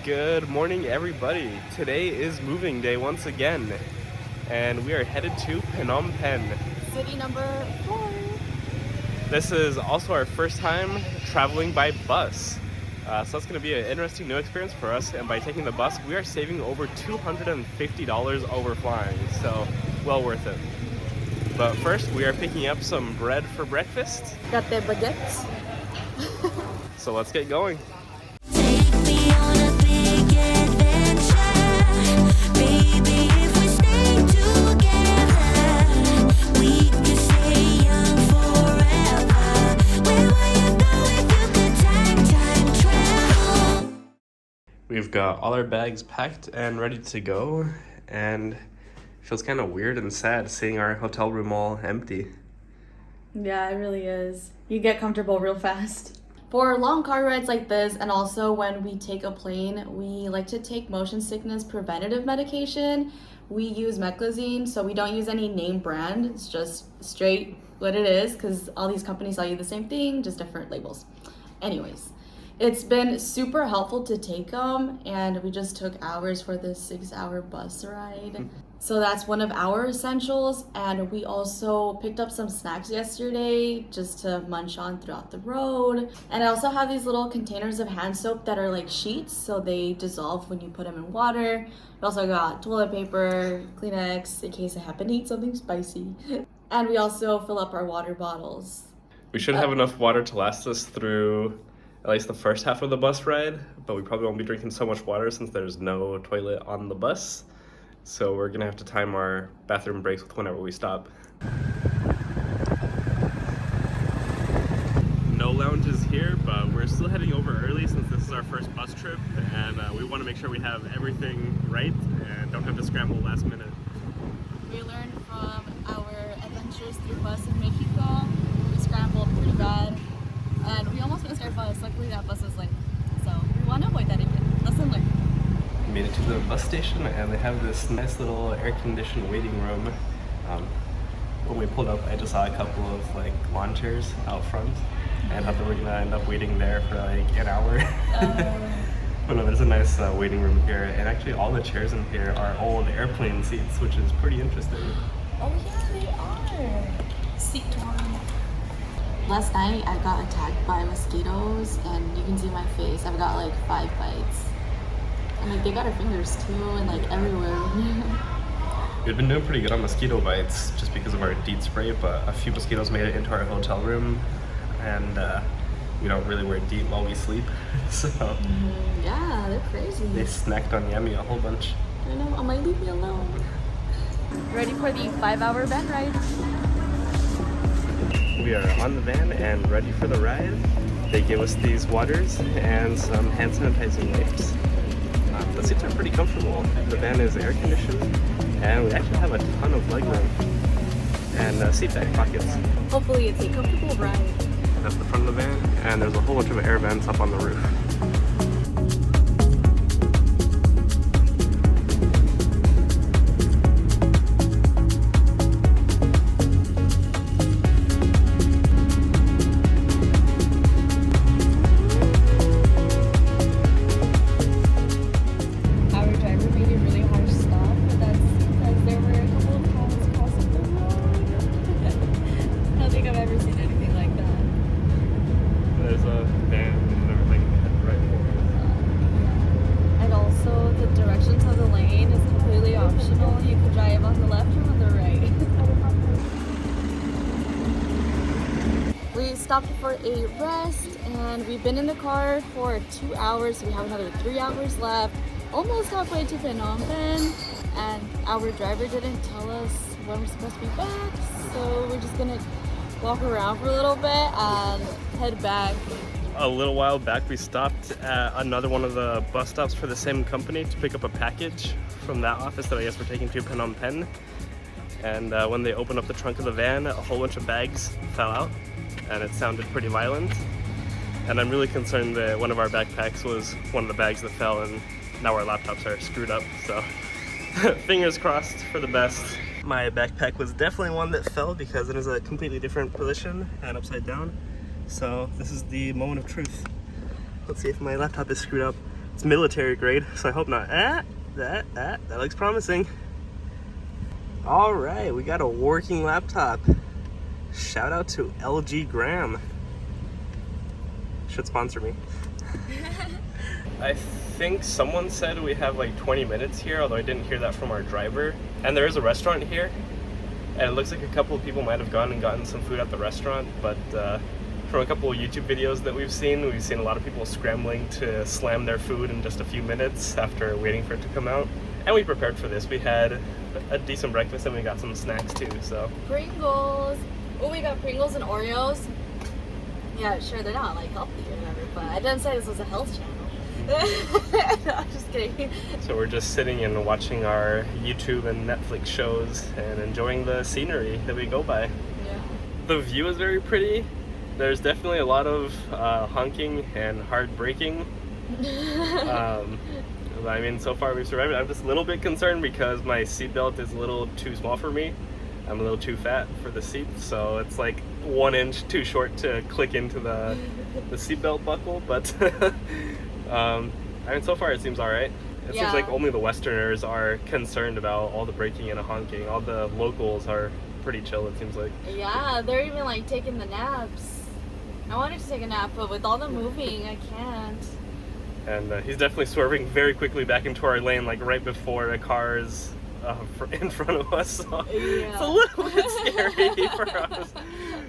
Good morning, everybody. Today is moving day once again, and we are headed to Phnom Penh. City number 4. This is also our first time traveling by bus. So that's going to be an interesting new experience for us, and by taking the bus, we are saving over $250 over flying, so well worth it. But first, we are picking up some bread for breakfast. Got the baguettes. So let's get going. Take me on a big adventure, baby. If we stay together, we can stay young forever. Where will you go if you could time travel? We've got all our bags packed and ready to go, and it feels kind of weird and sad seeing our hotel room all empty. Yeah, it really is. You get comfortable real fast. For long car rides like this, and also when we take a plane, we like to take motion sickness preventative medication. We use meclizine, so we don't use any name brand. It's just straight what it is, because all these companies sell you the same thing, just different labels. Anyways, it's been super helpful to take them, and we just took hours for this 6-hour bus ride. So that's one of our essentials, and we also picked up some snacks yesterday just to munch on throughout the road. And I also have these little containers of hand soap that are like sheets, so they dissolve when you put them in water. We also got toilet paper, Kleenex in case I happen to eat something spicy. And we also fill up our water bottles. We should have enough water to last us through at least the first half of the bus ride, but we probably won't be drinking so much water since there's no toilet on the bus. So we're gonna have to time our bathroom breaks with whenever we stop. No lounges here, but we're still heading over early since this is our first bus trip, and we want to make sure we have everything right and don't have to scramble last minute. We learned from our adventures through bus in Mexico. We scrambled pretty bad, and we almost missed our bus. Luckily, that bus was late, so we want to avoid that again. Lesson learned. Made it to the bus station, and they have this nice little air-conditioned waiting room. When we pulled up, I just saw a couple of like lawn chairs out front, and thought that we're gonna end up waiting there for like an hour. But no, there's a nice waiting room here, and actually all the chairs in here are old airplane seats, which is pretty interesting. Oh yeah, they are. Seat torn. Last night I got attacked by mosquitoes, and you can see my face. I've got like 5 bites. And like they got our fingers too, and like everywhere. We've been doing pretty good on mosquito bites just because of our DEET spray, but a few mosquitoes made it into our hotel room, and we don't really wear DEET while we sleep, so Yeah, they're crazy. they snacked on Yummy a whole bunch. I know, I might leave me alone. Ready for the 5-hour van ride. We are on the van and ready for the ride. They gave us these waters and some hand sanitizing wipes. The seats are pretty comfortable. The van is air conditioned, and we actually have a ton of legroom and seat back pockets. Hopefully it's a comfortable ride. That's the front of the van, and there's a whole bunch of air vents up on the roof. There's a van and everything right for us. And also the directions of the lane is completely optional. You can drive on the left or on the right. We stopped for a rest, and we've been in the car for 2 hours. We have another 3 hours left. Almost halfway to Phnom Penh, and our driver didn't tell us when we're supposed to be back, so we're just gonna walk around for a little bit and head back. A little while back, we stopped at another one of the bus stops for the same company to pick up a package from that office that I guess we're taking to Phnom Penh. And when they opened up the trunk of the van, a whole bunch of bags fell out, and it sounded pretty violent. And I'm really concerned that one of our backpacks was one of the bags that fell, and now our laptops are screwed up, so fingers crossed for the best. My backpack was definitely one that fell because it is a completely different position and upside down. So this is the moment of truth. Let's see if my laptop is screwed up. It's military grade, so I hope not. That looks promising. All right, we got a working laptop. Shout out to LG Graham. Should sponsor me. I think someone said we have like 20 minutes here, although I didn't hear that from our driver. And there is a restaurant here, and it looks like a couple of people might have gone and gotten some food at the restaurant, but from a couple of YouTube videos that we've seen a lot of people scrambling to slam their food in just a few minutes after waiting for it to come out. And we prepared for this. We had a decent breakfast and we got some snacks too, so. Pringles. Oh, we got Pringles and Oreos. Yeah, sure, they're not like healthy or whatever, but I didn't say this was a health channel. No, I'm just kidding. So we're just sitting and watching our YouTube and Netflix shows and enjoying the scenery that we go by. Yeah. The view is very pretty. There's definitely a lot of honking and hard braking. I mean, so far we've survived. I'm just a little bit concerned because my seatbelt is a little too small for me. I'm a little too fat for the seat, so it's like 1 inch too short to click into the seatbelt buckle. But I mean, so far it seems all right. It seems like only the Westerners are concerned about all the braking and honking. All the locals are pretty chill, it seems like. Yeah, they're even like taking the naps. I wanted to take a nap, but with all the moving, I can't. And he's definitely swerving very quickly back into our lane, like right before a car is in front of us. So it's a little bit scary for us.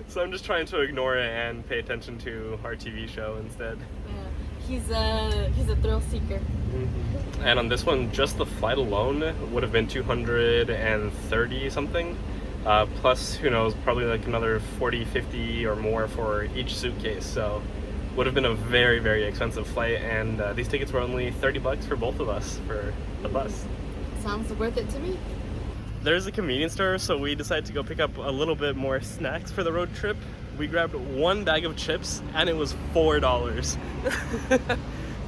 So I'm just trying to ignore it and pay attention to our TV show instead. Yeah, he's a thrill seeker. Mm-hmm. And on this one, just the flight alone would have been $230 something. Plus, who knows, probably like another 40, 50 or more for each suitcase. So would have been a very, very expensive flight, and these tickets were only $30 for both of us for the bus. Sounds worth it to me. There's a convenience store, so we decided to go pick up a little bit more snacks for the road trip. We grabbed 1 bag of chips, and it was $4.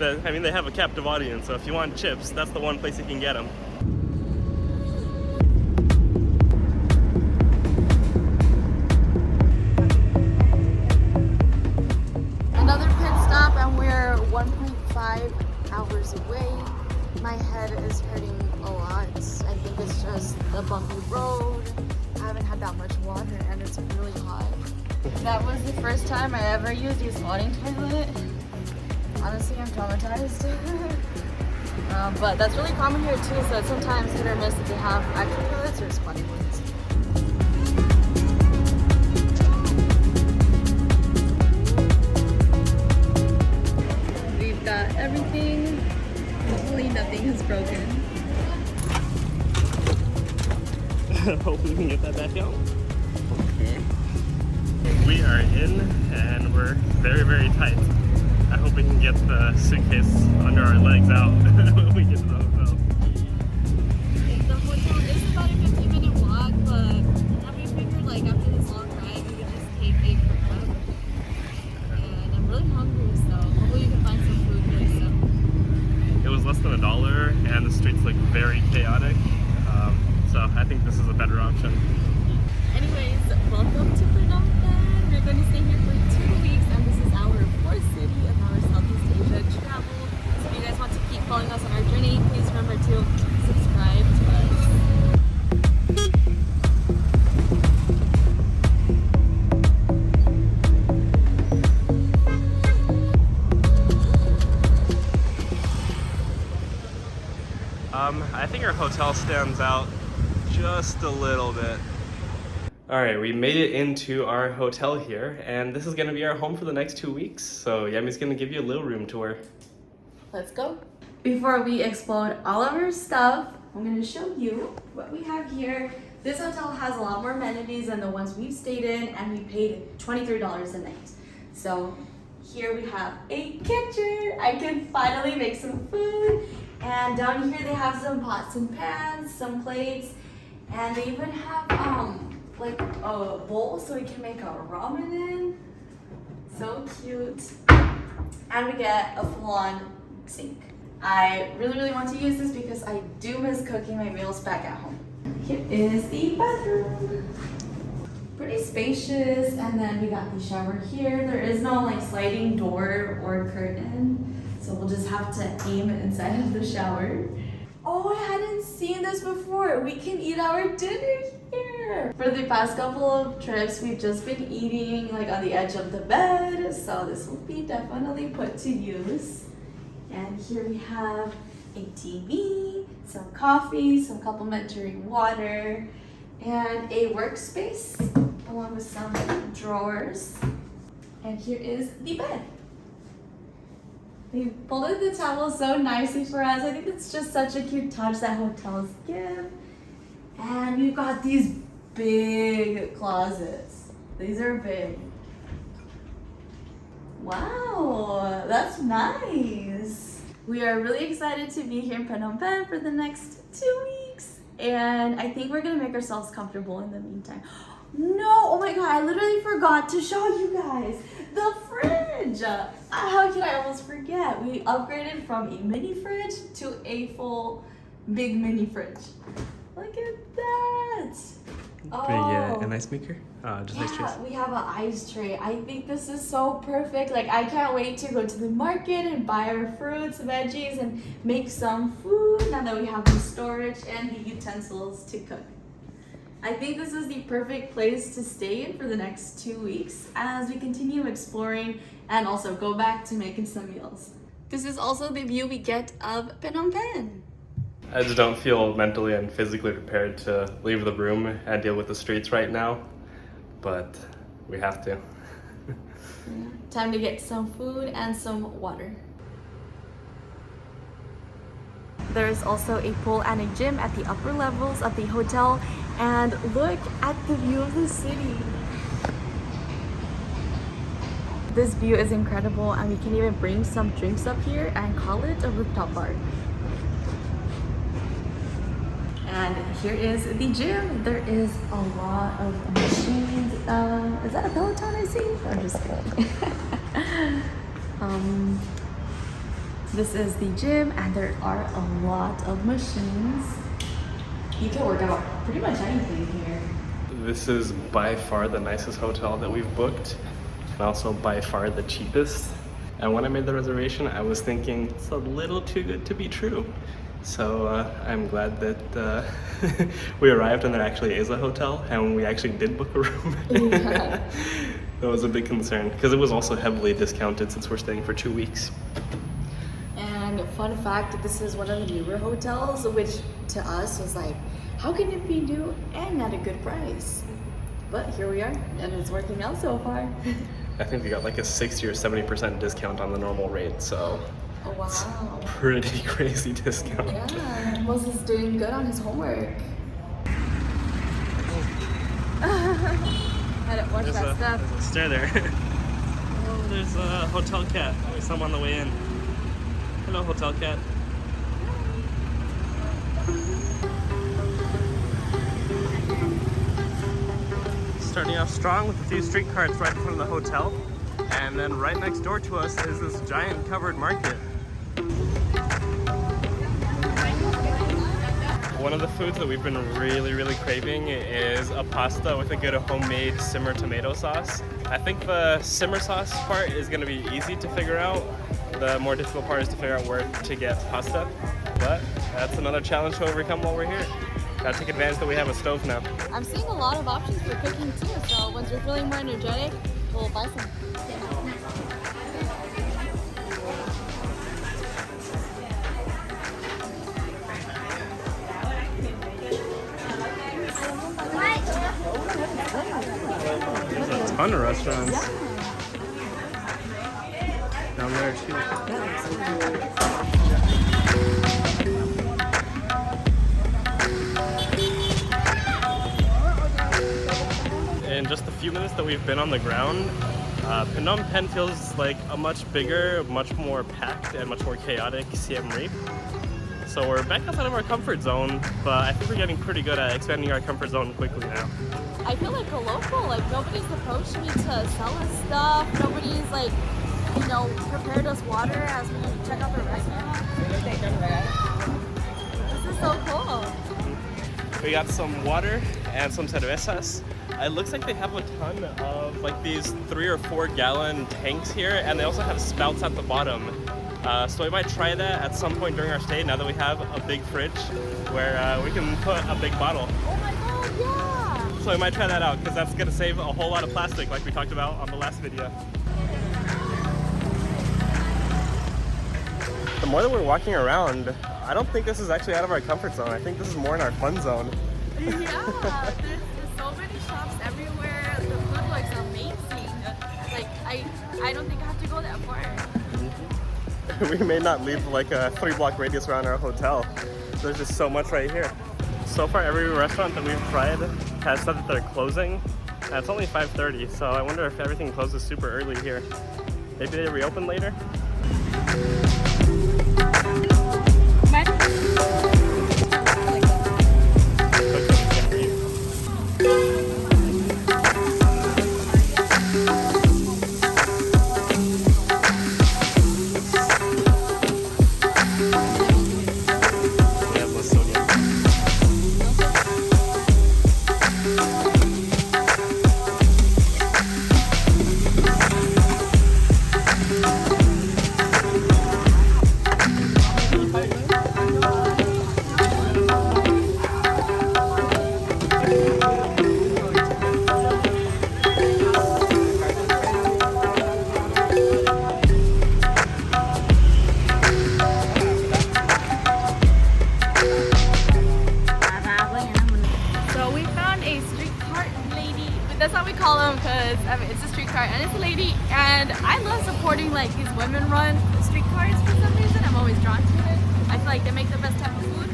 I mean, they have a captive audience, so if you want chips, that's the one place you can get them. Another pit stop, and we're 1.5 hours away. My head is hurting a lot. I think it's just the bumpy road. I haven't had that much water, and it's really hot. That was the first time I ever used a squatting toilet. Honestly, I'm traumatized. But that's really common here too, so it's sometimes hit or miss if they have actual toilets or squatting ones. We've got everything. Hopefully nothing is broken. Hopefully we can get that back out. Okay. We are in and we're very, very tight. I hope we can get the suitcase under our legs out when we get to the hotel. The hotel is about a 15-minute walk, but we figured like after this long ride we could just take a cab. And I'm really hungry, so hopefully you can find some food really soon. It was less than $1 and the streets look very chaotic. So I think this is a better option. Anyways, welcome to Phnom Penh. We're going to stay here for 2 weeks, and this is our 4th city of our Southeast Asia travel. So if you guys want to keep following us on our journey, please remember to subscribe to us. I think our hotel stands out just a little bit. All right, we made it into our hotel here, and this is gonna be our home for the next 2 weeks. So Yami's gonna give you a little room tour. Let's go. Before we explode all of our stuff, I'm going to show you what we have here. This hotel has a lot more amenities than the ones we've stayed in, and we paid $23 a night. So here we have a kitchen. I can finally make some food. And down here they have some pots and pans, some plates, and they even have like a bowl so we can make our ramen in. So cute. And we get a full-on sink. I really want to use this because I do miss cooking my meals back at home. Here is the bathroom. Pretty spacious, and then we got the shower here. There is no like sliding door or curtain, so So we'll just have to aim inside of the shower. Oh, I hadn't seen this before. We can eat our dinner here. For the past couple of trips, we've just been eating like on the edge of the bed. So this will be definitely put to use. And here we have a TV, some coffee, some complimentary water, and a workspace along with some drawers. And here is the bed. They folded the towel so nicely for us. I think it's just such a cute touch that hotels give. And we've got these big closets. These are big. Wow, that's nice. We are really excited to be here in Phnom Penh for the next 2 weeks. And I think we're gonna make ourselves comfortable in the meantime. No, oh my god, I literally forgot to show you guys the fridge. How could I almost forget? We upgraded from a mini fridge to a full big mini fridge. Look at that. Oh, an ice maker? Just ice trays. yeah, we have an ice tray. I think this is so perfect. Like, I can't wait to go to the market and buy our fruits, veggies, and make some food now that we have the storage and the utensils to cook. I think this is the perfect place to stay in for the next 2 weeks as we continue exploring and also go back to making some meals. This is also the view we get of Phnom Penh. I just don't feel mentally and physically prepared to leave the room and deal with the streets right now, but we have to. Yeah. Time to get some food and some water. There's also a pool and a gym at the upper levels of the hotel, and look at the view of the city. This view is incredible, and we can even bring some drinks up here and call it a rooftop bar. And here is the gym. There is a lot of machines. Is that a Peloton I see? I'm just kidding. This is the gym, and there are a lot of machines. You can work out pretty much anything here. This is by far the nicest hotel that we've booked, and also by far the cheapest. And when I made the reservation, I was thinking it's a little too good to be true. So I'm glad that we arrived and there actually is a hotel, and we actually did book a room. Yeah. That was a big concern because it was also heavily discounted since we're staying for 2 weeks. And fun fact, this is one of the newer hotels, which to us was like, how can it be new and at a good price? But here we are, and it's working out so far. I think we got like a 60 or 70% discount on the normal rate, so Oh wow. pretty crazy discount. Yeah, Moses is doing good on his homework. Had it watch There's that stuff. a stair there. Oh, there's a hotel cat. There's some on the way in. Hello, hotel cat. Starting off strong with a few street carts right in front of the hotel. And then right next door to us is this giant covered market. One of the foods that we've been really craving is a pasta with a good homemade simmer tomato sauce. I think the simmer sauce part is going to be easy to figure out. The more difficult part is to figure out where to get pasta. But that's another challenge to overcome while we're here. Gotta take advantage that we have a stove now. I'm seeing a lot of options for cooking too, so once you're feeling more energetic, we'll buy some. There's a ton of restaurants down there too. In just the few minutes that we've been on the ground, Phnom Penh feels like a much bigger, much more packed, and much more chaotic Siem Reap. So we're back outside of our comfort zone, but I think we're getting pretty good at expanding our comfort zone quickly now. I feel like a local, like nobody's approached me to sell us stuff. Nobody's like, you know, prepared us water as we check out the restaurant. This is so cool. We got some water and some cervezas. It looks like they have a ton of like these 3 or 4 gallon tanks here, and they also have spouts at the bottom So we might try that at some point during our stay now that we have a big fridge where we can put a big bottle. Oh my god, yeah! So we might try that out because that's gonna save a whole lot of plastic like we talked about on the last video. The more that we're walking around, I don't think this is actually out of our comfort zone. I think this is more in our fun zone. Yeah, there's so many shops everywhere. The food looks amazing. Like, I don't think I have to go that far. We may not leave like a 3-block radius around our hotel. There's just so much right here. So far, every restaurant that we've tried has said that they're closing. It's only 5:30, so I wonder if everything closes super early here. Maybe they reopen later? That's what we call them because I mean, it's a streetcar and it's a lady, and I love supporting like these women-run streetcars for some reason. I'm always drawn to it. I feel like they make the best type of food.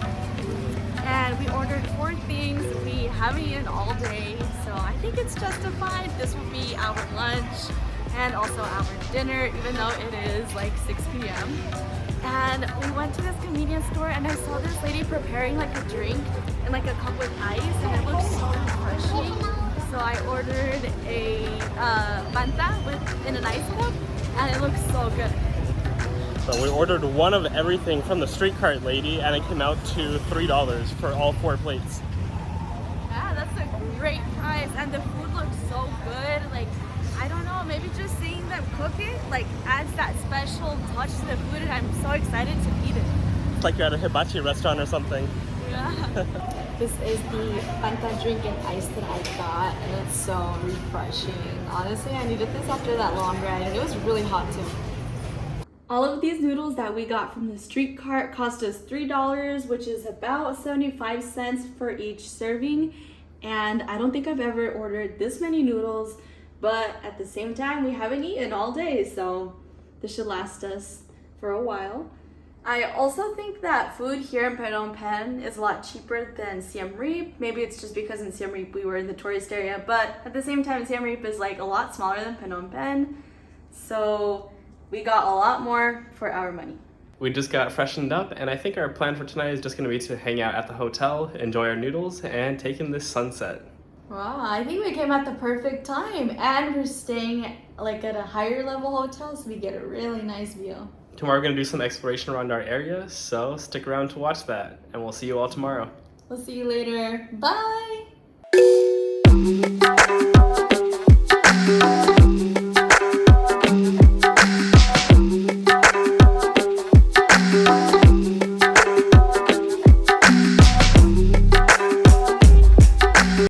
And we ordered 4 things. We haven't eaten all day, so I think it's justified. This will be our lunch and also our dinner, even though it is like 6 p.m. And we went to this convenience store and I saw this lady preparing like a drink in like a cup with ice, and it looked so refreshing. So I ordered a Fanta in an ice cup, and it looks so good. So we ordered one of everything from the street cart lady, and it came out to $3 for all 4 plates. Yeah, that's a great price, and the food looks so good. Like, I don't know, maybe just seeing them cook it like adds that special touch to the food, and I'm so excited to eat it. It's like you're at a hibachi restaurant or something. Yeah. This is the Fanta drink and ice that I got, and it's so refreshing. Honestly, I needed this after that long ride, and it was really hot too. All of these noodles that we got from the street cart cost us $3, which is about 75 cents for each serving. And I don't think I've ever ordered this many noodles, but at the same time, we haven't eaten all day, so this should last us for a while. I also think that food here in Phnom Penh is a lot cheaper than Siem Reap. Maybe it's just because in Siem Reap we were in the tourist area, but at the same time, Siem Reap is like a lot smaller than Phnom Penh. So we got a lot more for our money. We just got freshened up, and I think our plan for tonight is just going to be to hang out at the hotel, enjoy our noodles, and take in this sunset. Wow, I think we came at the perfect time, and we're staying like at a higher level hotel, so we get a really nice view. Tomorrow we're going to do some exploration around our area, so stick around to watch that, and we'll see you all tomorrow. We'll see you later. Bye!